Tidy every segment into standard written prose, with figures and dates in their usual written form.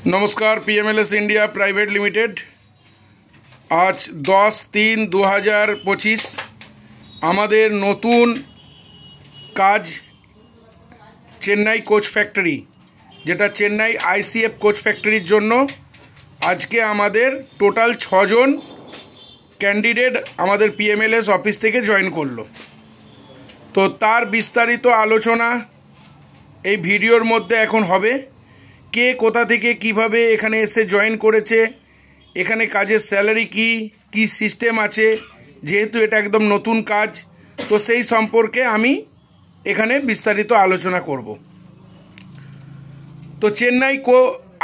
नमस्कार। पीएमएलएस India private limited आज 10-3-2025 आमादेर नतून काज चेन्नई कोच फैक्टरी जेटा चेन्नई आईसीएफ कोच फैक्टरिर जोन्नो आज के आमादेर टोटाल 6 जन कैंडिडेट आमादेर पीएमएलएस ऑफिस थेके जয়েন करलो। तो तार विस्तारित आलोचना এই ভিডিওর মধ্যে এখন হবে। কে কোথা থেকে কিভাবে এখানে এসে জয়েন করেছে, এখানে কাজের স্যালারি কি কি সিস্টেম আছে, যেহেতু এটা একদম নতুন কাজ তো সেই সম্পর্কে আমি এখানে বিস্তারিত আলোচনা করব। তো চেন্নাই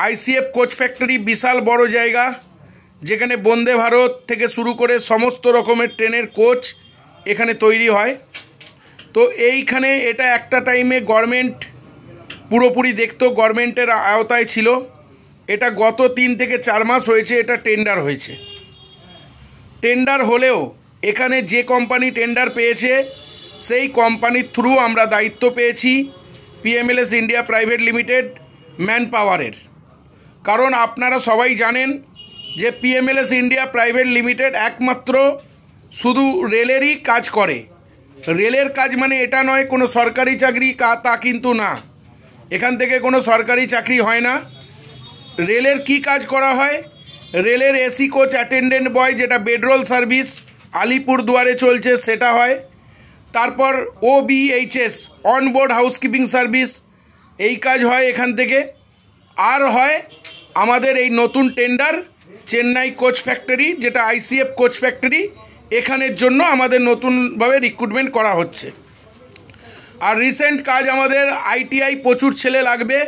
আইসিএফ কোচ ফ্যাক্টরি বিশাল বড় জায়গা, যেখানে বন্দে ভারত থেকে শুরু করে সমস্ত রকমের ট্রেনের কোচ এখানে তৈরি হয়। তো এইখানে এটা একটা টাইমে গভর্নমেন্ট পুরোপুরি দেখতো, গভর্নমেন্টের আওতায় ছিল। এটা গত 3 থেকে 4 মাস হয়েছে এটা টেন্ডার হয়েছে। টেন্ডার হলেও এখানে যে কোম্পানি টেন্ডার পেয়েছে সেই কোম্পানির থ্রু আমরা দায়িত্ব পেয়েছি PMLS India private limited man পাওয়ারের। কারণ আপনারা সবাই জানেন যে পিএমএলএস ইন্ডিয়া প্রাইভেট লিমিটেড একমাত্র শুধু রেলেরই কাজ করে। রেলের কাজ মানে এটা নয় কোনো সরকারি চাকরি, তা কিন্তু না, এখান থেকে কোনো সরকারি চাকরি হয় না। রেলের কি কাজ করা হয়, রেলের এসি কোচ অ্যাটেন্ডেন্ট বয় যেটা বেডরোল সার্ভিস আলিপুরদুয়ারে চলছে সেটা হয়। তারপর OBHS অনবোর্ড হাউসকিপিং সার্ভিস এই কাজ হয় এখান থেকে। আর হয় আমাদের এই নতুন টেন্ডার চেন্নাই কোচ ফ্যাক্টরি যেটা আইসিএফ কোচ ফ্যাক্টরি, এখানের জন্য আমাদের নতুনভাবে রিক্রুটমেন্ট করা হচ্ছে। আর রিসেন্ট কাজ আমাদের আইটিআই প্রচুর ছেলে লাগবে।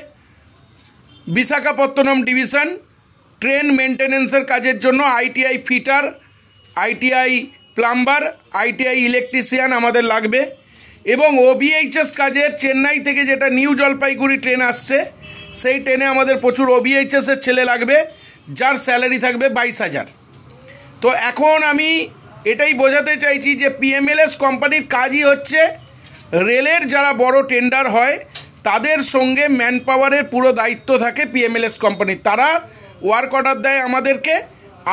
বিশাখাপত্তনম ডিভিশন ট্রেন মেনটেন্যান্সের কাজের জন্য ITI fitter, ITI plumber, ITI electrician আমাদের লাগবে। এবং OBHS কাজের চেন্নাই থেকে যেটা নিউ জলপাইগুড়ি ট্রেন আসছে সেই ট্রেনে আমাদের প্রচুর OBHS-এর ছেলে লাগবে, যার স্যালারি থাকবে 22,000। তো এখন আমি এটাই বোঝাতে চাইছি যে পিএমএলএস কোম্পানির কাজই হচ্ছে রেলের যারা বড় টেন্ডার হয় তাদের সঙ্গে ম্যান পাওয়ারের পুরো দায়িত্ব থাকে পিএমএলএস কোম্পানির। তারা ওয়ার্ক অর্ডার দেয় আমাদেরকে,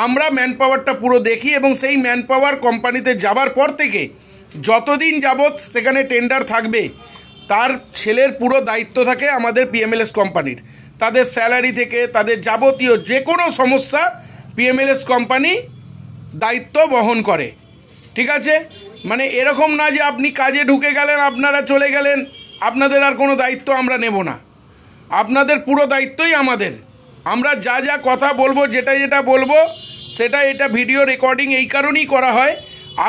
আমরা ম্যান পাওয়ারটা পুরো দেখি এবং সেই ম্যান পাওয়ার কোম্পানিতে যাবার পর থেকে যতদিন যাবৎ সেখানে টেন্ডার থাকবে তার ছেলের পুরো দায়িত্ব থাকে আমাদের পিএমএলএস কোম্পানির। তাদের স্যালারি থেকে তাদের যাবতীয় যে কোনো সমস্যা পিএমএলএস কোম্পানি দায়িত্ব বহন করে। ঠিক আছে, মানে এরকম না যে আপনি কাজে ঢুকে গেলেন আপনারা চলে গেলেন, আপনাদের আর কোনো দায়িত্ব আমরা নেব না। আপনাদের পুরো দায়িত্বই আমাদের। আমরা যা যা কথা বলবো যেটা বলবো সেটা এটা ভিডিও রেকর্ডিং এই কারণেই করা হয়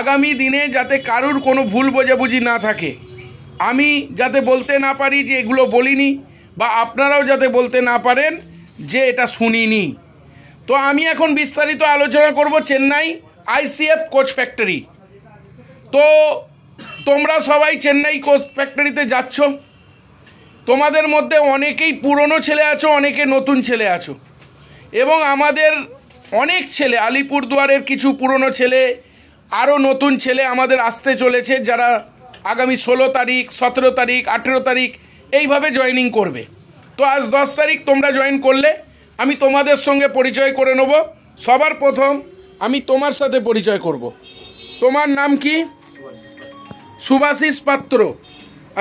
আগামী দিনে যাতে কারুর কোনো ভুল বোঝাবুঝি না থাকে, আমি যাতে বলতে না পারি যে এগুলো বলিনি, বা আপনারাও যাতে বলতে না পারেন যে এটা শুনিনি। তো আমি এখন বিস্তারিত আলোচনা করব চেন্নাই আইসিএফ কোচ ফ্যাক্টরি। তো তোমরা সবাই চেন্নাই কোচ ফ্যাক্টরিতে যাচ্ছ, তোমাদের মধ্যে অনেকেই পুরনো ছেলে আছো, অনেকে নতুন ছেলে আছো, এবং আমাদের অনেক ছেলে আলিপুরদুয়ারের কিছু পুরনো ছেলে আরও নতুন ছেলে আমাদের আসতে চলেছে, যারা আগামী 16 তারিখ 17 তারিখ 18 তারিখ এইভাবে জয়েনিং করবে। তো আজ 10 তারিখ তোমরা জয়েন করলে, আমি তোমাদের সঙ্গে পরিচয় করে নেব। সবার প্রথম আমি তোমার সাথে পরিচয় করব। তোমার নাম কি? সুভাশিস পাত্র।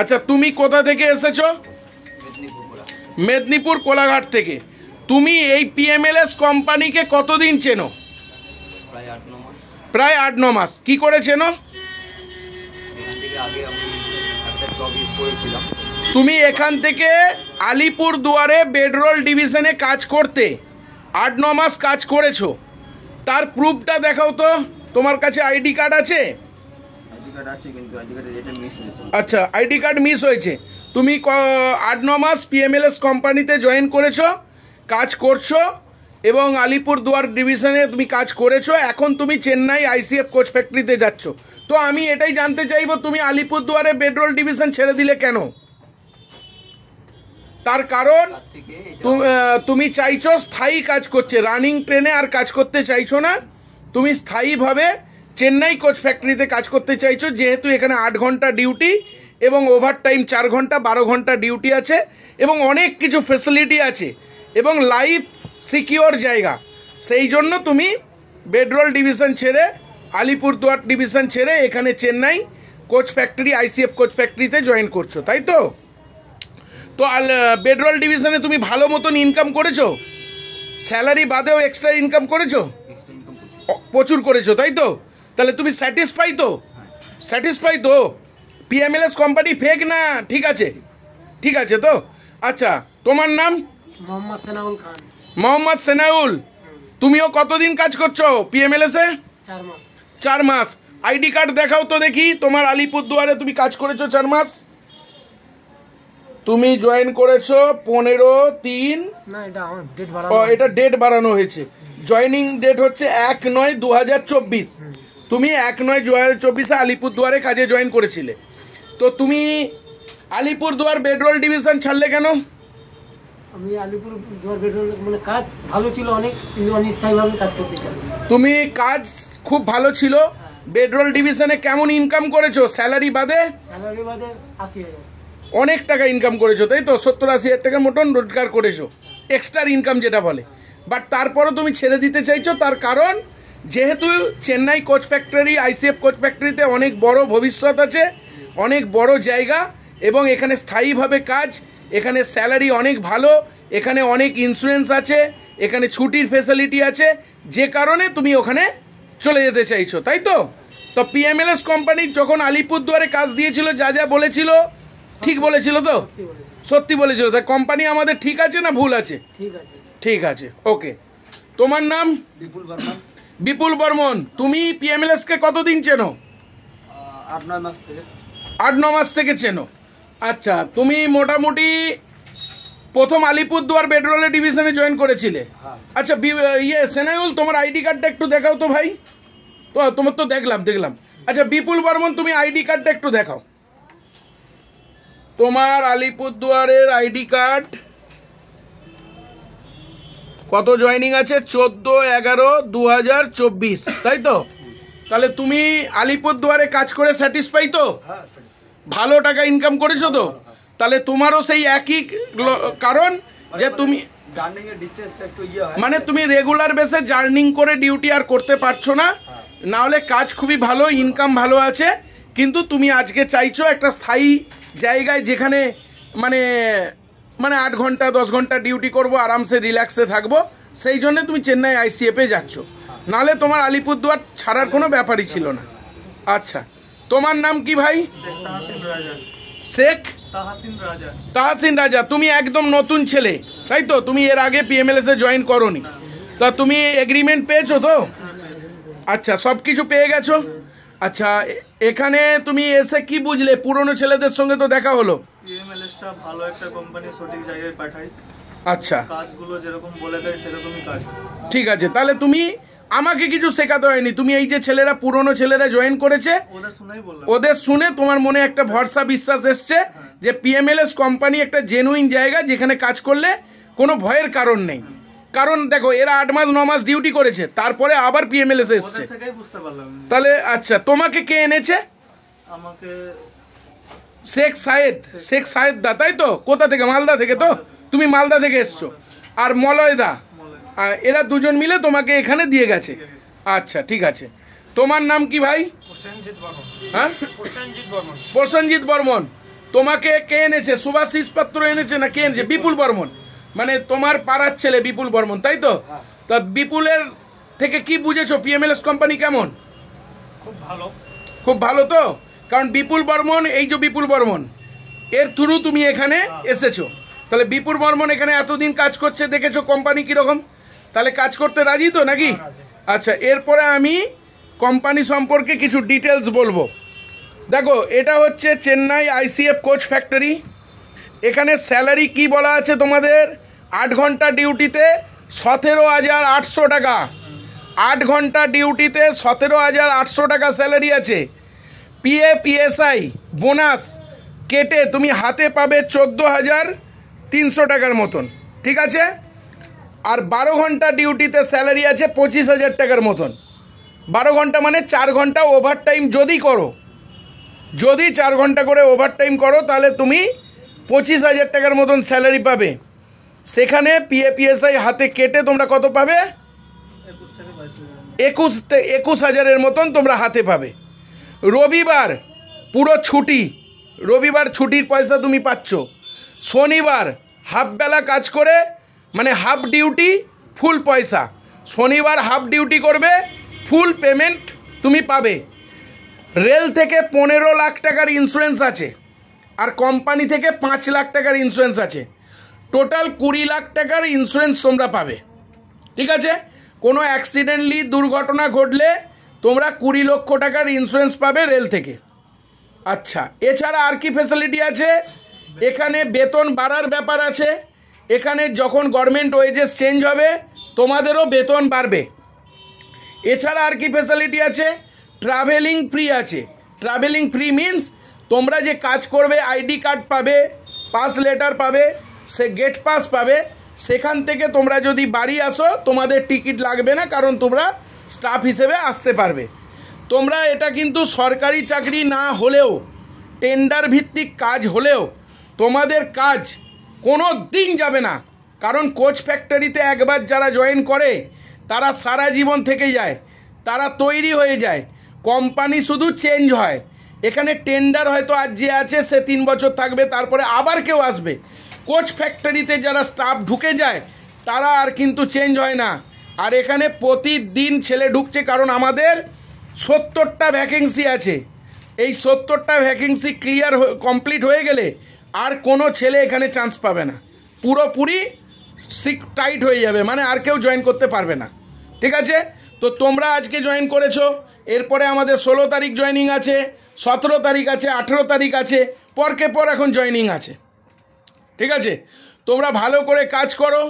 আচ্ছা, তুমি কোথা থেকে এসেছো? মেদিনীপুর কোলাঘাট থেকে। তুমি এই পিএমএলএস কোম্পানিকে কতদিন চেনো? প্রায় 8-9 মাস। কি করে চেনো? তুমি এখান থেকে আলিপুরদুয়ারে বেডরোল ডিভিশনে কাজ করতে 8-9 মাস কাজ করেছো, তার প্রুফটা দেখাও তো। তোমার কাছে আইডি কার্ড আছে? আচ্ছা, আইডি কার্ড মিস হয়েছে। তুমি 8-9 মাস পিএমএলএস কোম্পানিতে জয়েন করেছো, কাজ করছো, এবং আলিপুরদুয়ার ডিভিশনে তুমি কাজ করেছো। এখন তুমি চেন্নাই আইসিএফ কোচ ফ্যাক্টরিতে যাচ্ছ। তো আমি এটাই জানতে চাইবো তুমি আলিপুরদুয়ারে বেডরোল ডিভিশন ছেড়ে দিলে কেন? তার কারণ তুমি চাইছো স্থায়ী কাজ করছে, রানিং ট্রেনে আর কাজ করতে চাইছো না, তুমি স্থায়ীভাবে চেন্নাই কোচ ফ্যাক্টরিতে কাজ করতে চাইছো, যেহেতু এখানে 8 ঘন্টা ডিউটি এবং ওভারটাইম 4 ঘন্টা 12 ঘন্টা ডিউটি আছে এবং অনেক কিছু ফ্যাসিলিটি আছে এবং লাইফ সিকিওর জায়গা, সেই জন্য তুমি বেডরোল ডিভিশন ছেড়ে আলিপুরদুয়ার ডিভিশন ছেড়ে এখানে Chennai coach factory ICF coach ফ্যাক্টরিতে জয়েন করছো, তাই তো? তো বেডরোল ডিভিশনে তুমি ভালো মতন ইনকাম করেছো, স্যালারি বাদেও এক্সট্রা ইনকাম করেছো, প্রচুর করেছো, তাই তো? তাহলে তুমি স্যাটিসফাই তো? স্যাটিসফাই তো? পিএমএলএস কোম্পানি ফেক না? ঠিক আছে, ঠিক আছে তো? আচ্ছা, তোমার নাম? মোহাম্মদ সেনাউল খান। মোহাম্মদ সেনাউল, তুমিও কতদিন কাজ করছো পিএমএলএসে? 4 মাস। 4 মাস। আইডি কার্ড দেখাও তো দেখি, তোমার আলিপুরদুয়ারে তুমি কাজ করেছো 4 মাস। তুমি জয়েন করেছো 15/3। না, এটা আমার ডেট বাড়ানো। ও, এটা ডেট বাড়ানো হয়েছে। জয়েনিং ডেট হচ্ছে 1/9/2024। তুমি 1/9/2024 আলিপুরদুয়ারে কাজে জয়েন করেছিলে। তো তুমি আলিপুরদুয়ার বেডরোল ডিভিশন ছাড়লে কেন? আমি আলিপুরদুয়ার বেডরোল মানে কাজ ভালো ছিল অনেক, কিন্তু অনিস্থায়ীভাবে কাজ করতে চাই। তুমি কাজ খুব ভালো ছিল। বেডরোল ডিভিশনে কেমন ইনকাম করেছো স্যালারি বাদে? স্যালারি বাদে 80,000। অনেক টাকা ইনকাম করেছো, তাই তো? 70-80 হাজার টাকার মতন রোজগার করেছো, এক্সট্রা ইনকাম যেটা বলে। বাট তারপরও তুমি ছেড়ে দিতে চাইছো, তার কারণ যেহেতু Chennai coach factory ICF coach ফ্যাক্টরিতে অনেক বড় ভবিষ্যৎ আছে, অনেক বড় জায়গা, এবং এখানে স্থায়ীভাবে কাজ, এখানে স্যালারি অনেক ভালো, এখানে অনেক ইন্স্যুরেন্স আছে, এখানে ছুটির ফেসিলিটি আছে, যে কারণে তুমি ওখানে চলে যেতে চাইছো, তাই তো? তো পিএমএলএস কোম্পানি যখন আলিপুরদুয়ারে কাজ দিয়েছিল, যা যা বলেছিল ঠিক বলেছিল তো? সত্যি বলেছিল। তা কোম্পানি আমাদের ঠিক আছে না ভুল আছে? ঠিক আছে। ঠিক আছে, ওকে। তোমার নাম? বিপুল বর্মন। বিপুল বর্মন, তুমি পিএমএলএস কে কতদিন চেনো? 8-9 মাস থেকে। 8-9 মাস থেকে চেনো। আচ্ছা, তুমি মোটামুটি প্রথম আলিপুরদুয়ার বেডরোলের ডিভিশনে জয়েন করেছিলে। আচ্ছা, সেনাউল, তোমার আইডি কার্ডটা একটু দেখাও তো ভাই। তো তোমার তো দেখলাম। আচ্ছা বিপুল বর্মন, তুমি আইডি কার্ডটা একটু দেখাও। তোমার আলিপুরদুয়ারের আইডি কার্ড কত জয়েনিং আছে? 14/11/2024, তাই তো? তাহলে তুমি আলিপুরদুয়ারে কাজ করে স্যাটিসফাই তো? ভালো টাকা ইনকাম করেছো তো? তাহলে তোমারও সেই একই কারণ যে তুমি মানে তুমি রেগুলার বেসে জার্নিং করে ডিউটি আর করতে পারছো না, না হলে কাজ খুবই ভালো, ইনকাম ভালো আছে, কিন্তু তুমি আজকে চাইছো একটা স্থায়ী জায়গায় যেখানে মানে 8 ঘন্টা 10 ঘন্টা ডিউটি করবো, আরামসে রিল্যাক্সে থাকবো, সেই জন্য তুমি চেন্নাই আইসিএফে যাচ্ছ, নাহলে তোমার আলিপুরদুয়ার ছাড়ার কোনো ব্যাপারই ছিল না। আচ্ছা, তোমার নাম কি ভাই? শেখ তাহসিন রাজা। তুমি একদম নতুন ছেলে, তাই তো? তুমি এর আগে পিএমএলএস-এ জয়েন করোনি, তা তুমি এগ্রিমেন্ট পেয়েছো তো? আচ্ছা, সব কিছু পেয়ে গেছো। আচ্ছা, এখানে তুমি এসে কি বুঝলে? পুরনো ছেলেদের সঙ্গে তো দেখা হলো। পিএমএলএস-টা ভালো একটা কোম্পানি, সঠিক জায়গায় পাঠায়। আচ্ছা, কাজগুলো যেরকম বলে দেয় সেরকমই কাজ। ঠিক আছে, তাহলে তুমি আমাকে কিছু শেখাতে হয়নি। তুমি এই যে ছেলেরা, পুরনো ছেলেরা জয়েন করেছে, ওদের শুনে তোমার মনে একটা ভরসা বিশ্বাস এসছে যে পিএমএলএস কোম্পানি একটা জেনুইন জায়গা, যেখানে কাজ করলে কোনো ভয়ের কারণ নেই। কারণ দেখো, এরা 8 মাস 9 মাস ডিউটি করেছে, তারপরে আবার পিএমএলএস এসছে। তাহলে আচ্ছা, তোমাকে কে এনেছে? আমাকে শেখ সাহেদ দা, তাই তো? কোথা থেকে? মালদা থেকে তো? তুমি মালদা থেকে এসছো। আর মলয় দা, এরা দুজন মিলে তোমাকে এখানে দিয়ে গেছে। আচ্ছা, ঠিক আছে। তোমার নাম কি ভাই? হ্যাঁ, প্রসেনজিৎ বর্মন। তোমাকে কে এনেছে? সুভাষিস পাত্র এনেছে না কে এনেছে? বিপুল বর্মন, মানে তোমার পাড়ার ছেলে বিপুল বর্মন, তাই তো? তা বিপুলের থেকে কি বুঝেছো পিএমএলএস কোম্পানি কেমন? খুব ভালো তো? কারণ বিপুল বর্মন, এই যে বিপুল বর্মন, এর থ্রু তুমি এখানে এসেছো। তাহলে বিপুল বর্মন এখানে এতদিন কাজ করছে, দেখেছো কোম্পানি কীরকম, তাহলে কাজ করতে রাজি তো নাকি? আচ্ছা, এরপরে আমি কোম্পানি সম্পর্কে কিছু ডিটেলস বলবো। দেখো, এটা হচ্ছে চেন্নাই আইসিএফ কোচ ফ্যাক্টরি। এখানে স্যালারি কি বলা আছে তোমাদের? 8 ঘন্টা ডিউটিতে 17,800 টাকা। 8 ঘন্টা ডিউটিতে 17,800 টাকা স্যালারি আছে। পিএফ বোনাস কেটে তুমি হাতে পাবে 14,300 টাকার মতন, ঠিক আছে? আর 12 ঘন্টা ডিউটিতে স্যালারি আছে 25,000 টাকার মতন। 12 ঘন্টা মানে 4 ঘন্টা ওভারটাইম যদি করো, যদি 4 ঘন্টা করে ওভারটাইম করো, তাহলে তুমি 25,000 টাকার মতন স্যালারি পাবে। সেখানে পিএফআই হাতে কেটে তোমরা কত পাবে? 21 থেকে 22,000। 21,000-এর মতন তোমরা হাতে পাবে। রবিবার পুরো ছুটি, রবিবার ছুটির পয়সা তুমি পাচ্ছ। শনিবার হাফবেলা কাজ করে, মানে হাফ ডিউটি ফুল পয়সা। শনিবার হাফ ডিউটি করবে, ফুল পেমেন্ট তুমি পাবে। রেল থেকে 15 লাখ টাকার ইন্স্যুরেন্স আছে, আর কোম্পানি থেকে 5 লাখ টাকার ইন্স্যুরেন্স আছে। টোটাল 20 লাখ টাকার ইন্স্যুরেন্স তোমরা পাবে। ঠিক আছে? কোনো অ্যাক্সিডেন্টলি দুর্ঘটনা ঘটলে তোমরা 20 লক্ষ টাকার ইন্স্যুরেন্স পাবে রেল থেকে। আচ্ছা, এছাড়া আর কি ফ্যাসিলিটি আছে? এখানে বেতন বাড়ার ব্যাপার আছে। এখানে যখন গভর্নমেন্ট ওয়েজেস চেঞ্জ হবে তোমাদেরও বেতন বাড়বে। এছাড়া আর কি ফ্যাসিলিটি আছে? ট্রাভেলিং ফ্রি আছে। ট্রাভেলিং ফ্রি মিন্স তোমরা যে কাজ করবে আইডি কার্ড পাবে, পাস লেটার পাবে, সে গেট পাস পাবে। সেখান থেকে তোমরা যদি বাড়ি আসো তোমাদের টিকিট লাগবে না, কারণ তোমরা স্টাফ হিসেবে আসতে পারবে। তোমরা এটা কিন্তু সরকারি চাকরি না হলেও, টেন্ডার ভিত্তিক কাজ হলেও তোমাদের কাজ কোনো দিন যাবে না। কারণ কোচ ফ্যাক্টরিতে একবার যারা জয়েন করে তারা সারা জীবন থেকে যায়, তারা তৈরি হয়ে যায়। কোম্পানি শুধু চেঞ্জ হয়। এখানে টেন্ডার হয়তো আজ যে আছে সে 3 বছর থাকবে, তারপরে আবার কেউ আসবে। কোচ ফ্যাক্টরিতে যারা স্টাফ ঢুকে যায় তারা আর কিন্তু চেঞ্জ হয় না। আর এখানে প্রতিদিন ছেলে ঢুকছে, কারণ আমাদের 70টা ভ্যাকেন্সি আছে। এই 70টা ভ্যাকেন্সি ক্লিয়ার কমপ্লিট হয়ে গেলে আর কোনো ছেলে এখানে চান্স পাবে না, পুরোপুরি টাইট হয়ে যাবে, মানে আর কেউ জয়েন করতে পারবে না। ঠিক আছে? তো তোমরা আজকে জয়েন করেছো, এরপরে আমাদের 16 তারিখ জয়েনিং আছে, 17 তারিখ আছে, 18 তারিখ আছে, পরকে পর এখন জয়েনিং আছে। ঠিক আছে? তোমরা ভালো করে কাজ করো,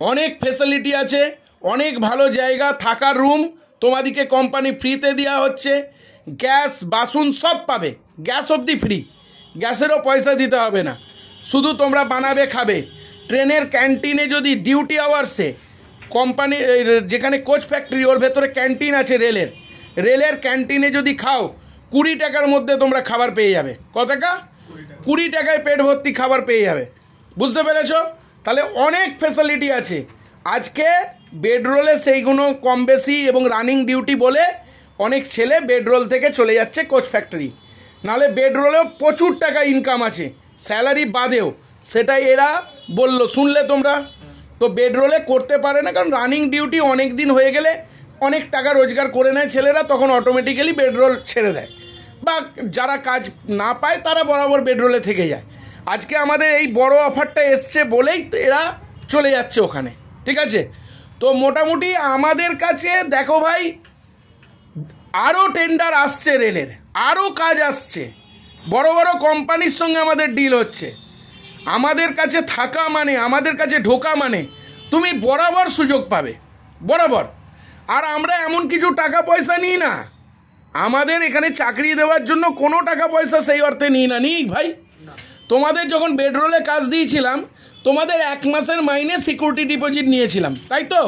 অনেক ফ্যাসিলিটি আছে, অনেক ভালো জায়গা, থাকার রুম তোমাদেরকে কোম্পানি ফ্রিতে দেওয়া হচ্ছে। গ্যাস বাসন সব পাবে, গ্যাস অবধি ফ্রি, গ্যাসেরও পয়সা দিতে হবে না, শুধু তোমরা বানাবে খাবে। ট্রেনের ক্যান্টিনে যদি ডিউটি আওয়ার্সে কোম্পানি, যেখানে কোচ ফ্যাক্টরি ওর ভেতরে ক্যান্টিন আছে রেলের ক্যান্টিনে যদি খাও 20 টাকার মধ্যে তোমরা খাবার পেয়ে যাবে। কত টাকা? 20 টাকায় পেট ভর্তি খাবার পেয়ে যাবে। বুঝতে পেরেছ? তাহলে অনেক ফ্যাসিলিটি আছে। আজকে বেডরোলে সেইগুলো কম বেশি এবং রানিং ডিউটি বলে অনেক ছেলে বেডরোল থেকে চলে যাচ্ছে কোচ ফ্যাক্টরি। নাহলে বেডরোলেও প্রচুর টাকা ইনকাম আছে, স্যালারি বাদেও। সেটাই এরা বললো, শুনলে তোমরা? তো বেডরোলে করতে পারে না, কারণ রানিং ডিউটি অনেক দিন হয়ে গেলে অনেক টাকা রোজগার করে নেয় ছেলেরা, তখন অটোমেটিক্যালি বেডরোল ছেড়ে দেয়, বা যারা কাজ না পায় তারা বরাবর বেডরোলে থেকে যায়। আজকে আমাদের এই বড় অফারটা এসছে বলেই এরা চলে যাচ্ছে ওখানে। ঠিক আছে? তো মোটামুটি আমাদের কাছে দেখো ভাই, আরও টেন্ডার আসছে রেলের, আরও কাজ আসছে, বড় বড় কোম্পানির সঙ্গে আমাদের ডিল হচ্ছে। আমাদের কাছে থাকা মানে, আমাদের কাছে ঢোকা মানে তুমি বরাবর সুযোগ পাবে, বরাবর। আর আমরা এমন কিছু টাকা পয়সা নিই না, আমাদের এখানে চাকরি দেওয়ার জন্য কোনো টাকা পয়সা সেই অর্থে নিই না। নিই ভাই, তোমাদের যখন বেডরোলে কাজ দিয়েছিলাম তোমাদের 1 মাসের মাইনে সিকিউরিটি ডিপোজিট নিয়েছিলাম, তাই তো?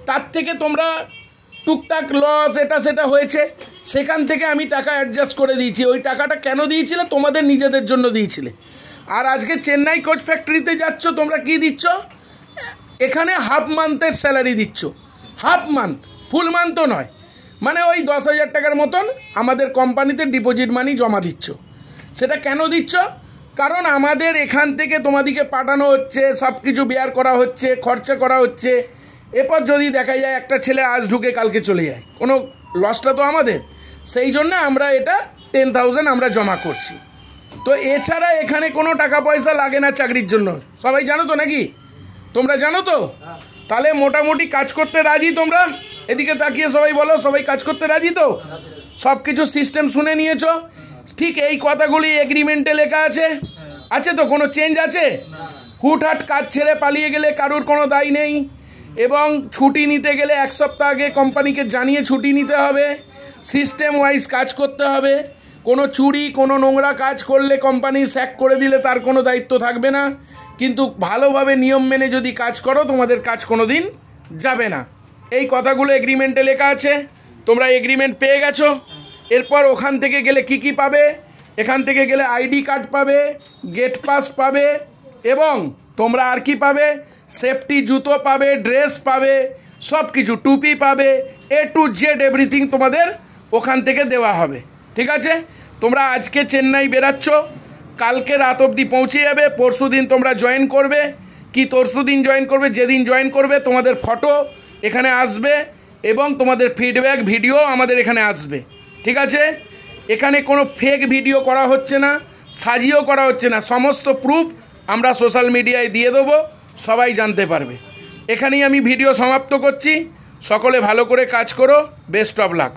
তার থেকে তোমরা টুকটাক লস এটা সেটা হয়েছে, সেখান থেকে আমি টাকা অ্যাডজাস্ট করে দিয়েছি। ওই টাকাটা কেন দিয়েছিলে? তোমাদের নিজেদের জন্য দিয়েছিলে। আর আজকে চেন্নাই কোচ ফ্যাক্টরিতে যাচ্ছ, তোমরা কি দিচ্ছ? এখানে হাফ মান্থের স্যালারি দিচ্ছ, হাফ মান্থ, ফুল মান্থও নয়, মানে ওই 10,000 টাকার মতন আমাদের কোম্পানিতে ডিপোজিট মানি জমা দিচ্ছ। সেটা কেন দিচ্ছ? কারণ আমাদের এখান থেকে তোমাদেরকে পাঠানো হচ্ছে, সব কিছু বেয়ার করা হচ্ছে, খরচা করা হচ্ছে। এরপর যদি দেখা যায় একটা ছেলে আজ ঢুকে কালকে চলে যায়, কোনো লসটা তো আমাদের। সেই জন্য আমরা এটা 10,000 আমরা জমা করছি। তো এছাড়া এখানে কোনো টাকা পয়সা লাগে না চাকরির জন্য, সবাই জানো তো নাকি? তোমরা জানো তো? তাহলে মোটামুটি কাজ করতে রাজি তোমরা? এদিকে তাকিয়ে সবাই বলো, সবাই কাজ করতে রাজি তো? সব কিছু সিস্টেম শুনে নিয়েছো? ঠিক এই কথাগুলি এগ্রিমেন্টে লেখা আছে? আছে তো? কোনো চেঞ্জ আছে? হুটহাট কাজ ছেড়ে পালিয়ে গেলে কারুর কোনো দায় নেই, এবং ছুটি নিতে গেলে 1 সপ্তাহ আগে কোম্পানিকে জানিয়ে ছুটি নিতে হবে, সিস্টেম ওয়াইজ কাজ করতে হবে। কোনো চুরি, কোনো নোংরা কাজ করলে কোম্পানি স্যাক করে দিলে তার কোনো দায়িত্ব থাকবে না। কিন্তু ভালোভাবে নিয়ম মেনে যদি কাজ করো তোমাদের কাজ কোনো দিন যাবে না। এই কথাগুলো এগ্রিমেন্টে লেখা আছে, তোমরা এগ্রিমেন্ট পেয়ে গেছো। এরপর ওখান থেকে গেলে কি কি পাবে? এখান থেকে গেলে আইডি কার্ড পাবে, গেট পাস পাবে, এবং তোমরা আর কি পাবে? সেফটি জুতো পাবে, ড্রেস পাবে, সব কিছু, টুপি পাবে, A to Z এভরিথিং তোমাদের ওখান থেকে দেওয়া হবে। ঠিক আছে, তোমরা আজকে চেন্নাই বেরাচ্ছ, কালকে রাত অবধি পৌঁছে যাবে, পরশু দিন তোমরা জয়েন করবে, কি তরশু দিন জয়েন করবে, যেদিন জয়েন করবে তোমাদের ফটো এখানে আসবে এবং তোমাদের ফিডব্যাক ভিডিও আমাদের এখানে আসবে। ঠিক আছে, এখানে কোনো ফেক ভিডিও করা হচ্ছে না, সাজিয়েও করা হচ্ছে না, সমস্ত প্রুফ আমরা সোশ্যাল মিডিয়ায় দিয়ে দেবো, সবাই জানতে পারবে। এখানেই আমি ভিডিও সমাপ্ত করছি। সকলে ভালো করে কাজ করো, বেস্ট অফ লাক।